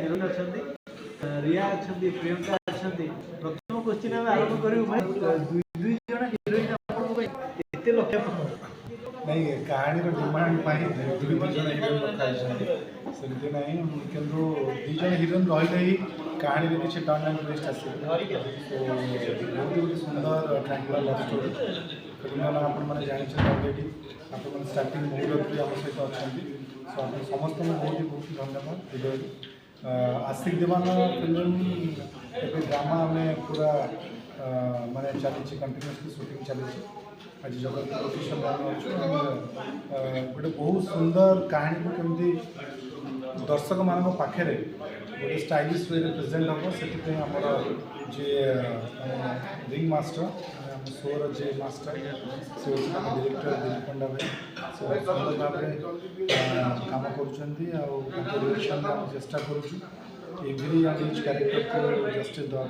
Heroine अच्छा रिया अच्छा प्रियंका अच्छा प्रथम क्वेश्चन आम आरंभ करूँ दुई जन हिरोइन एत लक्ष्य नहीं कहानी डिमांड दुई जन हिरोइन रखाई सेमती ना कि दुई जन हिरोइन रही ही कहानी किसी टर्न एंड ट्विस्ट आस बहुत गोटे सुंदर ट्रायंगुलर लव स्टोरी फिल्म ना आपने जानते अलरेडी आप स्टार्टिंग मुहूर्त भी आम सहित अच्छा सो आप समस्त बहुत ही धन्यवाद हृदय आशिक दीवाना फिल्म ड्रामा में पूरा माने चली कंटिन्यूसली शूटिंग चली आज जगत लोकेशन गोटे बहुत सुंदर कहानी को कमी दर्शक मान पाखे गोटे स्टाइलिश वे प्रेजेंट हम से आमर जे रिंग मास्टर आम शोर जे मास्टर से डायरेक्टर दिलीप पंडा भाई से सुंदर भाव कम कर चेष्टा करुँ एवरी एंड इच कैरेक्टर को जस्टिस देवा।